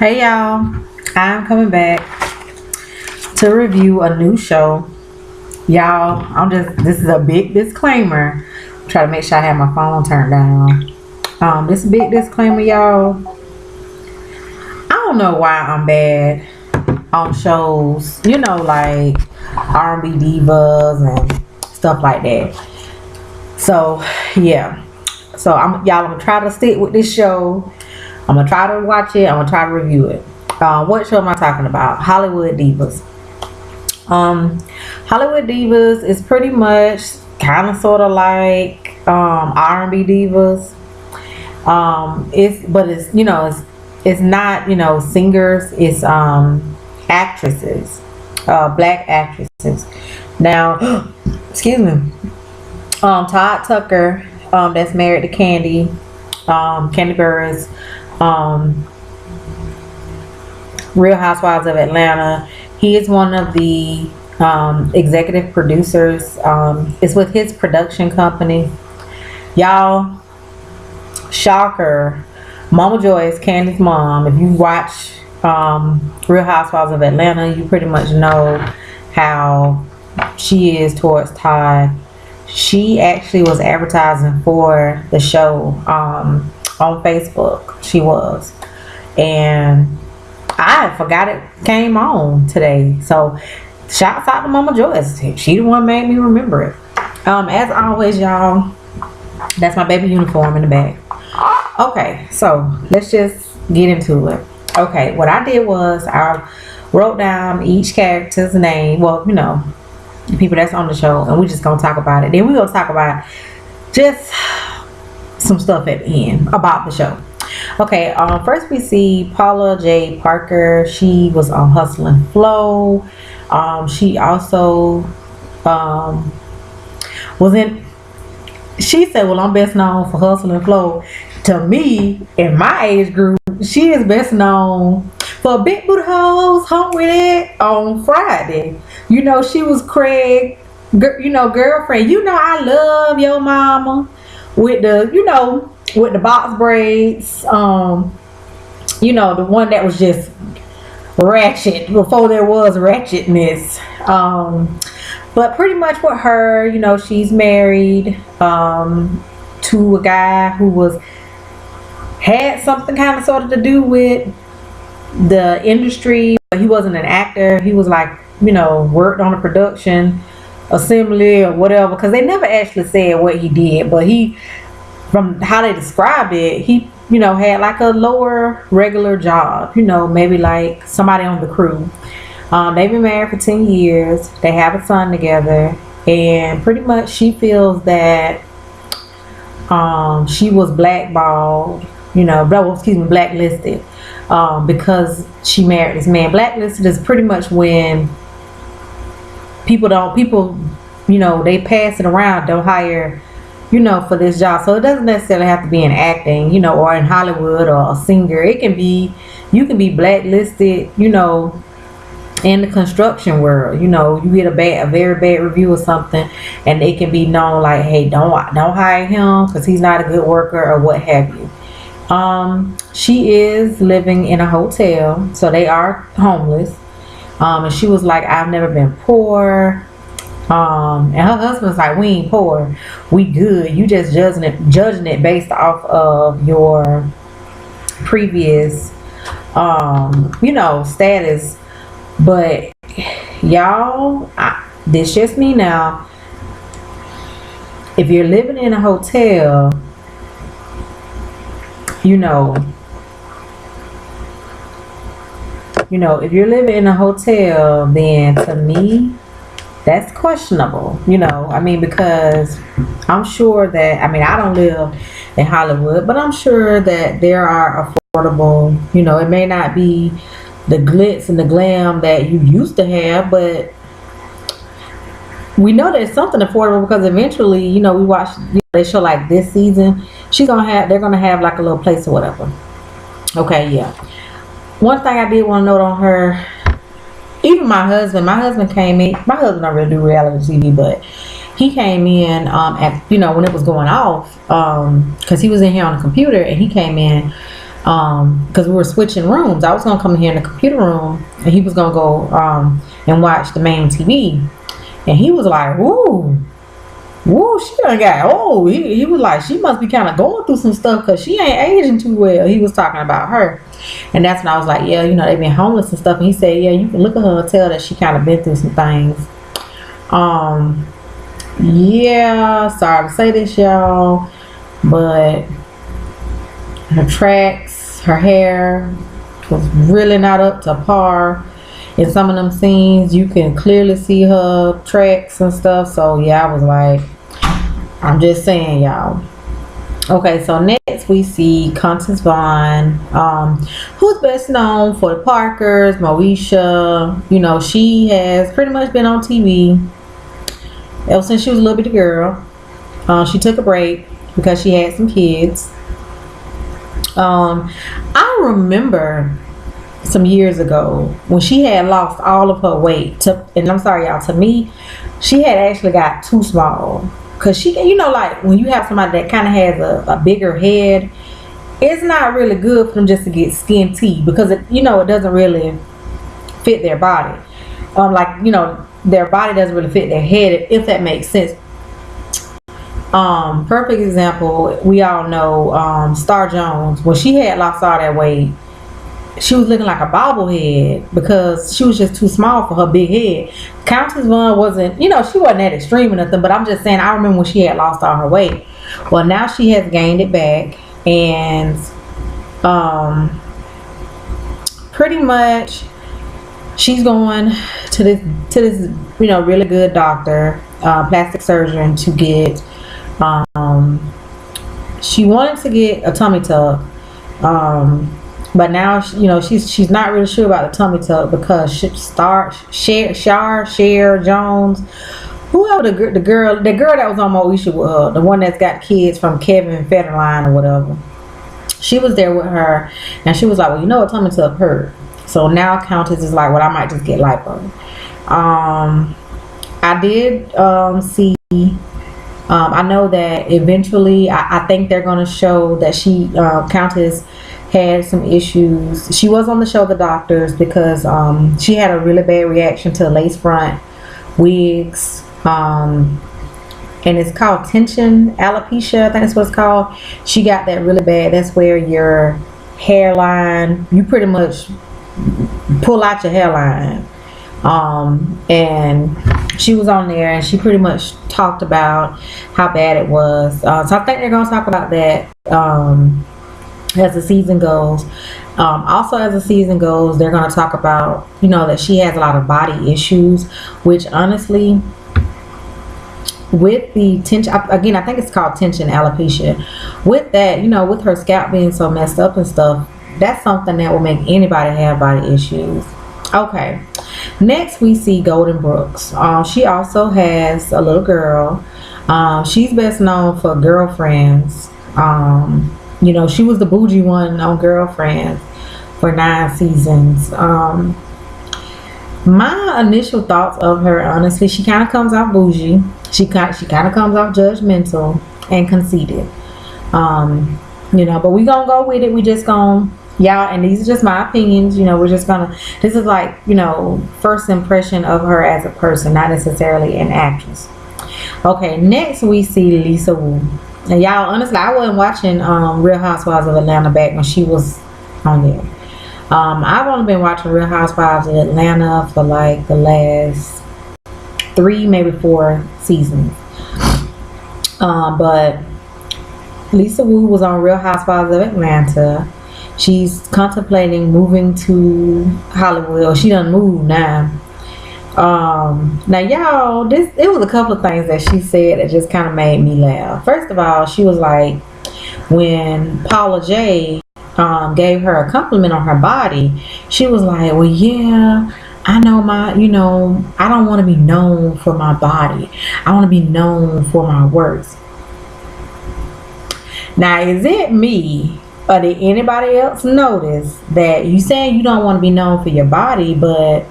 Hey y'all, I'm coming back to review a new show. Y'all, this is a big disclaimer. Try to make sure I have my phone turned down. This big disclaimer, y'all. I don't know why I'm bad on shows, like R&B divas and stuff like that. So, yeah. So, I'm gonna try to stick with this show. I'm gonna try to watch it. I'm gonna try to review it. What show am I talking about? Hollywood Divas. Hollywood Divas is pretty much kind of sort of like R&B divas. It's not singers. It's actresses, black actresses. Now, excuse me. Todd Tucker, that's married to Candy Burris. Real Housewives of Atlanta. He is one of the executive producers. It's with his production company. Y'all, shocker. Mama Joy is Candy's mom. If you watch Real Housewives of Atlanta, you pretty much know how she is towards Todd. She actually was advertising for the show on Facebook. She was. And I forgot it came on today. So shouts out to Mama Joyce. She the one made me remember it. As always, y'all, that's my baby uniform in the back. Okay, so let's just get into it. Okay, what I did was I wrote down each character's name. Well, the people that's on the show, and we're just gonna talk about it. Then we're gonna talk about just some stuff at the end about the show. Okay, first we see Paula J. Parker. She was on Hustle and Flow. She also was in. She said, "Well, I'm best known for Hustle and Flow." To me, in my age group, she is best known for Big Booty Hoes Home With It on Friday. She was Craig, girlfriend. I love your mama with the box braids. The one that was just ratchet before there was ratchetness. But pretty much with her, she's married to a guy who had something kind of sort of to do with the industry, but he wasn't an actor. He was like, worked on a production assembly or whatever, because they never actually said what he did, but from how they described it, he had like a lower regular job, maybe like somebody on the crew. They've been married for 10 years. They have a son together, and pretty much she feels that she was blackballed, blacklisted, because she married this man. Blacklisted is pretty much when people they pass it around, don't hire for this job. So it doesn't necessarily have to be in acting, or in Hollywood, or a singer. You can be blacklisted, in the construction world. You get a very bad review or something, and it can be known like, hey, don't hire him because he's not a good worker, or what have you. She is living in a hotel, so they are homeless. And she was like, I've never been poor. And her husband's like, we ain't poor, we good. You just judging it based off of your previous status. But y'all, this just me now. If you're living in a hotel, if you're living in a hotel, then to me, that's questionable, because I'm sure that, I don't live in Hollywood, but I'm sure that there are affordable, it may not be the glitz and the glam that you used to have, but we know there's something affordable, because eventually, we watch, they show like this season, they're gonna have like a little place or whatever. Okay, yeah. One thing I did want to note on her, even my husband came in. My husband don't really do reality TV, but he came in at when it was going off, because he was in here on the computer, and he came in because we were switching rooms. I was gonna come here in the computer room, and he was gonna go and watch the main TV. And he was like, "Woo, woo, she done got old." He was like, "She must be kind of going through some stuff because she ain't aging too well." He was talking about her, and that's when I was like, "Yeah, you know, they've been homeless and stuff." And he said, "Yeah, you can look at her and tell that she kind of been through some things." Yeah, sorry to say this, y'all, but her tracks, her hair was really not up to par. In some of them scenes, you can clearly see her tracks and stuff. So yeah, I was like, I'm just saying, y'all. Okay, so next we see Constance Vaughn, who's best known for the Parkers, Moesha. You know, she has pretty much been on TV ever since she was a little bitty girl. She took a break because she had some kids. I remember some years ago when she had lost all of her weight. And I'm sorry, y'all, to me, she had actually got too small. Because she, you know, like when you have somebody that kind of has a bigger head, it's not really good for them just to get skinty because it, you know, it doesn't really fit their body. Like, you know, their body doesn't really fit their head, if that makes sense. Perfect example, we all know Star Jones. When she had lost all that weight, she was looking like a bobblehead because she was just too small for her big head. Countess Vaughn wasn't, you know, she wasn't that extreme or nothing, but I'm just saying, I remember when she had lost all her weight. Well, now she has gained it back, and pretty much she's going to this you know, really good doctor, plastic surgeon, to get she wanted to get a tummy tuck, but now, you know, she's not really sure about the tummy tuck because Cher Jones, whoever the girl that was on Moesha with her, the one that's got kids from Kevin Federline or whatever, she was there with her, and she was like, "Well, you know, a tummy tuck hurt." So now Countess is like, "Well, I might just get lipo." I did see. I know that eventually, I think they're going to show that Countess had some issues. She was on the show The Doctors because she had a really bad reaction to lace front wigs. And it's called tension alopecia, I think that's what it's called. She got that really bad. That's where your hairline, you pretty much pull out your hairline. And she was on there and she pretty much talked about how bad it was. So I think they're going to talk about that as the season goes. Also, as the season goes, they're going to talk about, you know, that she has a lot of body issues, which honestly, with the tension, again, I think it's called tension alopecia. With that, you know, with her scalp being so messed up and stuff, that's something that will make anybody have body issues. Okay, next we see Golden Brooks. She also has a little girl. She's best known for Girlfriends. You know, she was the bougie one on Girlfriends for 9 seasons. My initial thoughts of her, honestly, she kind of comes off bougie. She kind of comes off judgmental and conceited. You know, but we gonna go with it. We just gonna, y'all, and these are just my opinions. You know, we're just gonna, this is like, you know, first impression of her as a person, not necessarily an actress. Okay, next we see Lisa Wu. And y'all, honestly, I wasn't watching Real Housewives of Atlanta back when she was on there. I've only been watching Real Housewives of Atlanta for like the last 3, maybe 4 seasons. But Lisa Wu was on Real Housewives of Atlanta. She's contemplating moving to Hollywood, or she done moved now. Now y'all, it was a couple of things that she said that just kind of made me laugh. First of all, she was like, when Paula J gave her a compliment on her body, she was like, "Well, yeah, I know you know, I don't want to be known for my body. I want to be known for my works." Now, is it me, or did anybody else notice that you saying you don't want to be known for your body, but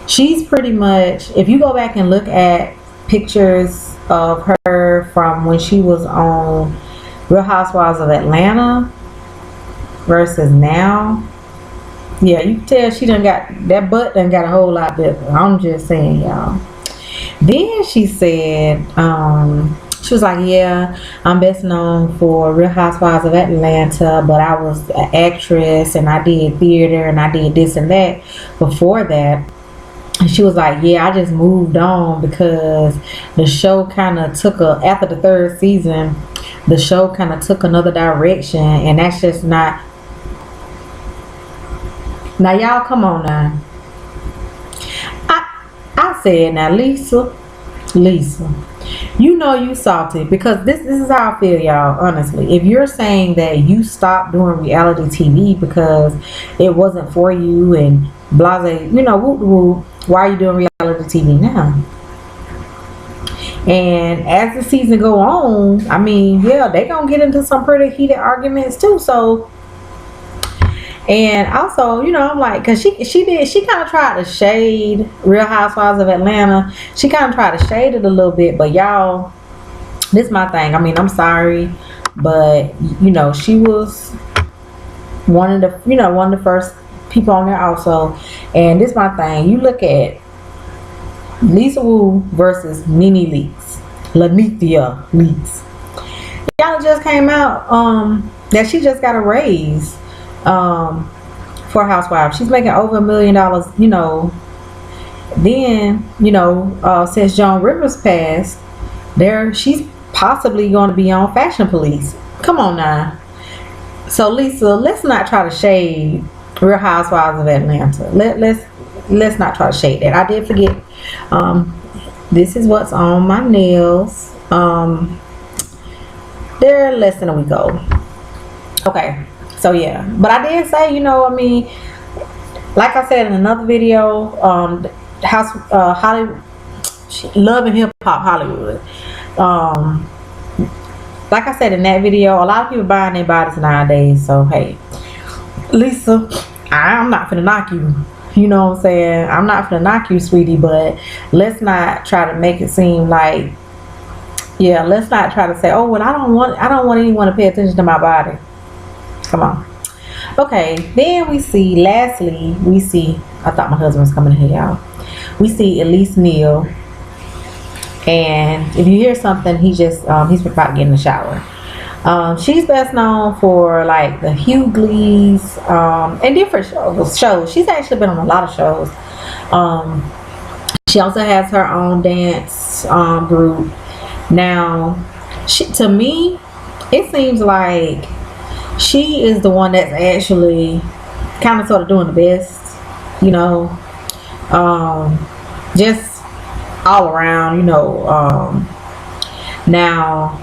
she's pretty much, if you go back and look at pictures of her from when she was on Real Housewives of Atlanta versus now. Yeah, you can tell she done got that butt done got a whole lot bigger. I'm just saying, y'all. Then she said, she was like, yeah, I'm best known for Real Housewives of Atlanta, but I was an actress and I did theater and I did this and that before that. And she was like, yeah, I just moved on because the show kind of took after the third season, the show kind of took another direction, and that's just not. Now, y'all, come on now. I said, now, Lisa, you know you salty because this is how I feel, y'all. Honestly, if you're saying that you stopped doing reality TV because it wasn't for you and blase, whoop whoop, why are you doing reality TV now? And as the season go on, I mean, yeah, they gonna get into some pretty heated arguments too. So, and also, I'm like, cause she kind of tried to shade Real Housewives of Atlanta. She kind of tried to shade it a little bit, but y'all, this is my thing. I mean, I'm sorry, but she was one of the first people on there also. And this is my thing. You look at Lisa Wu versus Nene Leakes, Lanithia Leakes. Y'all just came out that she just got a raise for Housewives. She's making over $1 million. Then since Joan Rivers passed, she's possibly going to be on Fashion Police. Come on now. So Lisa, let's not try to shade Real Housewives of Atlanta. Let's not try to shade that. I did forget. This is what's on my nails. They're less than a week old. Okay, so yeah, but I did say, like I said in another video, Hollywood, Love and Hip Hop Hollywood. Like I said in that video, a lot of people buying their bodies nowadays. So hey, Lisa, I'm not finna knock you. You know what I'm saying? I'm not gonna knock you, sweetie, but let's not try to make it seem like, let's not try to say, oh, well, I don't want anyone to pay attention to my body. Come on. Okay, then lastly, I thought my husband was coming here, y'all. We see Elise Neal, and if you hear something, he's about to get in the shower. She's best known for like the Hughleys and different shows. She's actually been on a lot of shows. She also has her own dance group. Now, to me, it seems like she is the one that's actually kind of sort of doing the best, just all around, now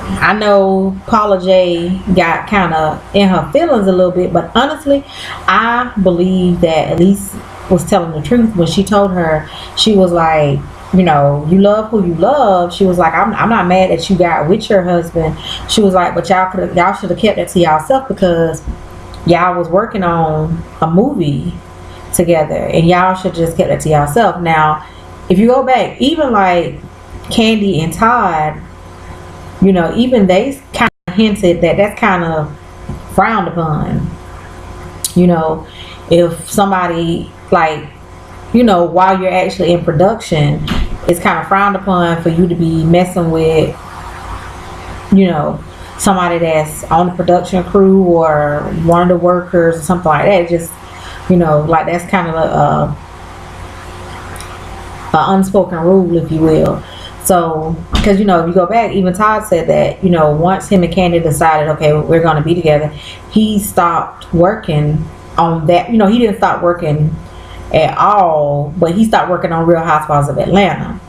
I know Paula J got kind of in her feelings a little bit, but honestly, I believe that Elise was telling the truth when she told her, she was like, you love who you love. She was like, I'm not mad that you got with your husband. She was like, but y'all should have kept that to y'allself because y'all was working on a movie together and y'all should just kept that to y'allself. Now, if you go back, even like Candy and Todd, even they kind of hinted that that's kind of frowned upon. If somebody like, while you're actually in production, it's kind of frowned upon for you to be messing with, somebody that's on the production crew or one of the workers or something like that. Just, like that's kind of a unspoken rule, if you will. So, because, if you go back, even Todd said that, once him and Candy decided, okay, we're going to be together, he stopped working on that. He didn't stop working at all, but he stopped working on Real Housewives of Atlanta.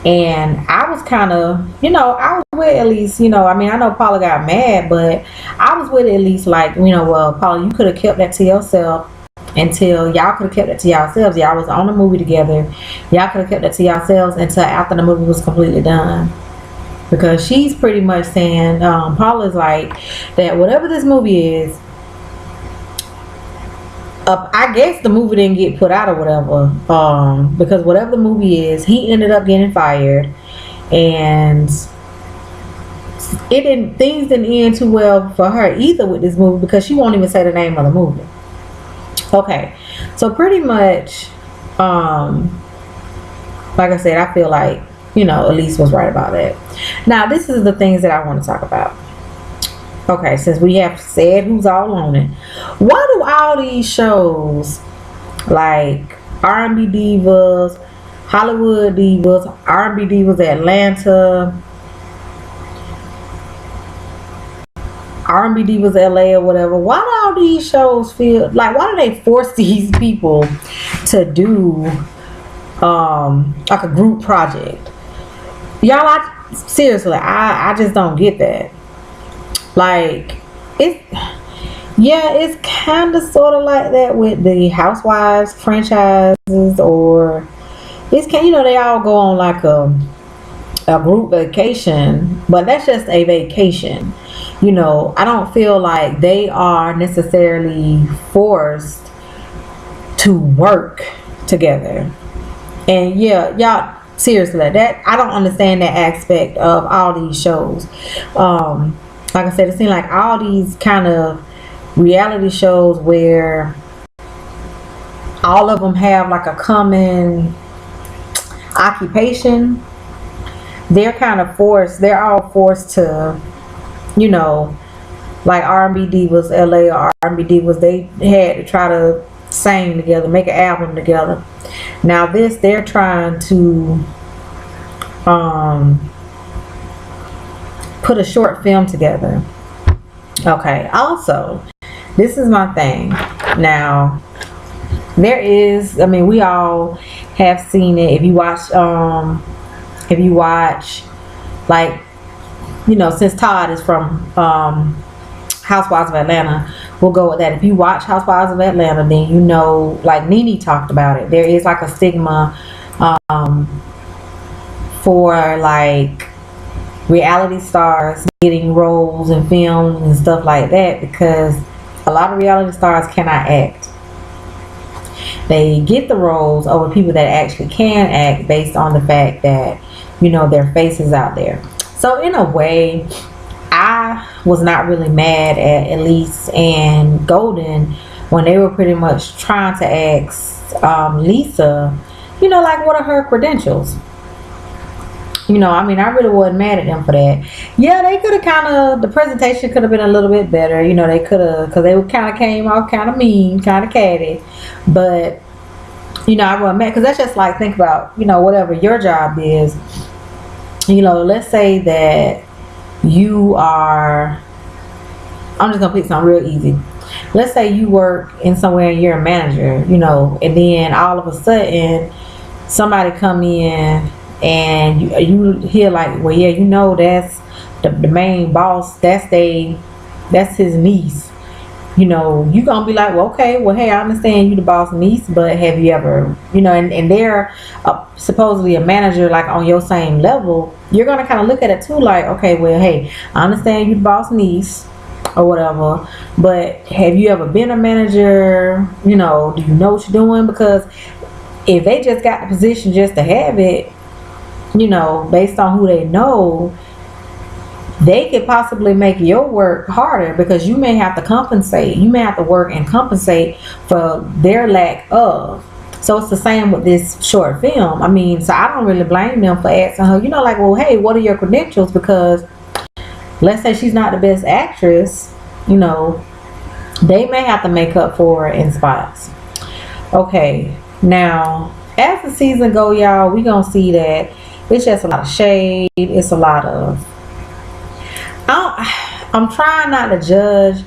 And I was kind of, I was with Elise, I know Paula got mad, but I was with Elise like, well, Paula, you could have kept that to yourself until y'all could have kept it to yourselves. Y'all was on the movie together. Y'all could have kept it to yourselves until after the movie was completely done. Because she's pretty much saying, Paula's like, that whatever this movie is, I guess the movie didn't get put out or whatever. Because whatever the movie is, he ended up getting fired. And things didn't end too well for her either with this movie, because she won't even say the name of the movie. Okay, so pretty much, like I said, I feel like, Elise was right about that. Now, this is the things that I want to talk about. Okay, since we have said who's all on it, why do all these shows like R&B Divas, Hollywood Divas, R&B Divas Atlanta, R&B Divas LA or whatever, why do all these shows feel like, why do they force these people to do like a group project? Y'all, seriously, I just don't get that. Like, it's kind of sort of like that with the Housewives franchises, or they all go on like a group vacation, but that's just a vacation. I don't feel like they are necessarily forced to work together. And yeah, y'all, seriously, that I don't understand that aspect of all these shows. Like I said, it seems like all these kind of reality shows where all of them have like a common occupation, they're kind of forced, they're all forced to, like R&B Divas LA or R&B Divas, they had to try to sing together, make an album together. Now they're trying to put a short film together. Okay, also, this is my thing. Now, we all have seen it. If you watch, like, since Todd is from Housewives of Atlanta, we'll go with that. If you watch Housewives of Atlanta, then like Nene talked about it, there is like a stigma for like reality stars getting roles in films and stuff like that, because a lot of reality stars cannot act. They get the roles over people that actually can act based on the fact that their face is out there. So in a way, I was not really mad at Elise and Golden when they were pretty much trying to ask Lisa, like, what are her credentials? I really wasn't mad at them for that. Yeah, they could have the presentation could have been a little bit better. They could have, because they kind of came off kind of mean, kind of catty. But, I wasn't mad, because that's just like, think about, whatever your job is. Let's say that you are, I'm just going to pick something real easy. Let's say you work in somewhere and you're a manager, and then all of a sudden somebody come in and you hear like, well, yeah, that's the main boss, that's his niece. You gonna be like, well, okay, well, hey, I understand you the boss niece, but have you ever, and they're supposedly a manager like on your same level, you're gonna kind of look at it too, like, okay, well, hey, I understand you the boss niece or whatever, but have you ever been a manager? Do you know what you're doing? Because if they just got the position just to have it, based on who they know, they could possibly make your work harder, because you may have to compensate. You may have to work and compensate for their lack of. So it's the same with this short film. So I don't really blame them for asking her, like, well, hey, what are your credentials? Because let's say she's not the best actress, they may have to make up for it in spots. Okay, now, as the season go, y'all, we gonna see that it's just a lot of shade. It's a lot of, I'm trying not to judge,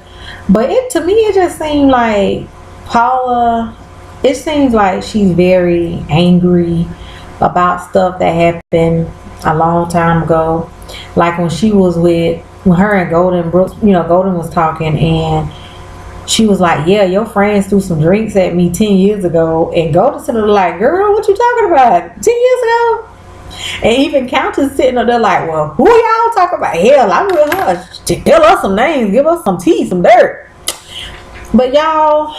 but to me it just seemed like Paula, it seems like she's very angry about stuff that happened a long time ago. Like when she was when her and Golden Brooks, Golden was talking, and she was like, yeah, your friends threw some drinks at me 10 years ago. And Golden said, like, girl, what you talking about? 10 years ago? And even Countess sitting up there like, well, who y'all talking about? Hell, I'm with her. Tell us some names, give us some tea, some dirt. But y'all,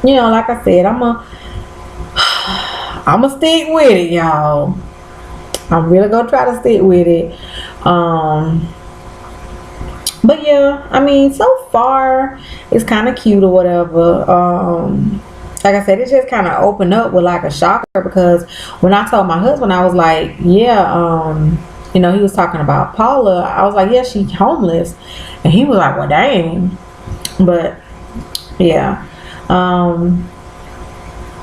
like I said, I'm gonna stick with it, y'all. I'm really gonna try to stick with it. But yeah, I mean, so far it's kind of cute or whatever. Like I said, it just kind of opened up with like a shocker because when I told my husband, I was like, yeah, he was talking about Paula. I was like, yeah, she's homeless, and he was like, well, dang. But yeah,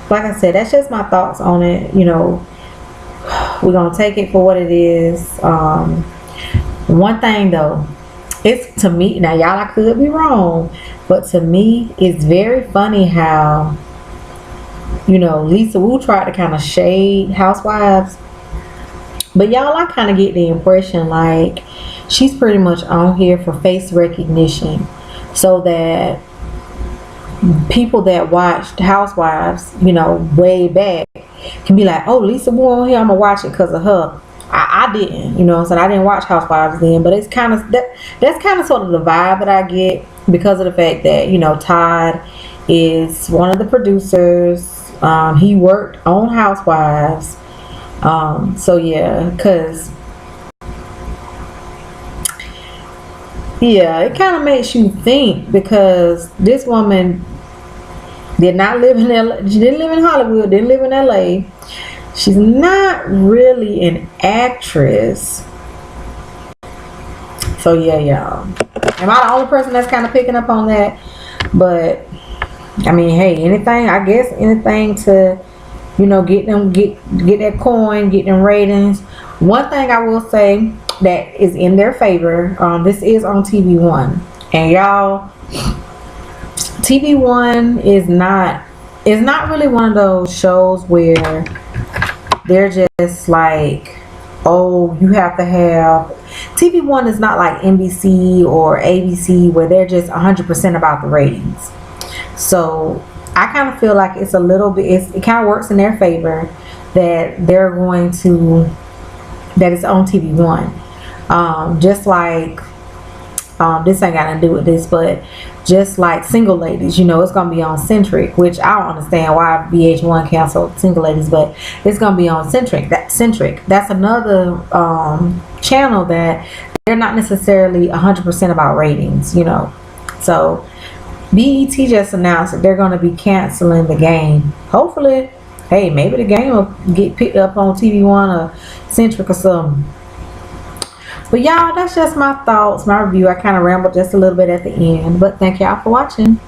like I said, that's just my thoughts on it. We're gonna take it for what it is. One thing though, it's to me now, y'all, I could be wrong, but to me, it's very funny how Lisa Wu tried to kind of shade Housewives, but y'all, I kind of get the impression like she's pretty much on here for face recognition, so that people that watched Housewives, way back, can be like, oh, Lisa Wu on here, I'm gonna watch it because of her. I didn't, so I didn't watch Housewives then, but it's kind of that's kind of sort of the vibe that I get because of the fact that Todd is one of the producers. He worked on Housewives, so yeah, it kind of makes you think because this woman did not live in LA. She didn't live in Hollywood, didn't live in LA. She's not really an actress. So yeah, y'all. Am I the only person that's kind of picking up on that? But I mean, hey, anything to, get that coin, get them ratings. One thing I will say that is in their favor, this is on TV One, and y'all, TV One is not really one of those shows where they're just like, oh, you have to have. TV One is not like NBC or ABC where they're just 100% about the ratings. So I kind of feel like it's a little bit, it kind of works in their favor that they're going to, that it's on TV One. Just like, this ain't got nothing to do with this, but just like Single Ladies, it's going to be on Centric, which I don't understand why VH1 canceled Single Ladies, but it's going to be on Centric. That's another channel that they're not necessarily 100% about ratings, So BET just announced that they're going to be canceling the game. Hopefully, hey, maybe the game will get picked up on TV One or Centric or something. But y'all, that's just my thoughts, my review. I kind of rambled just a little bit at the end, but thank y'all for watching.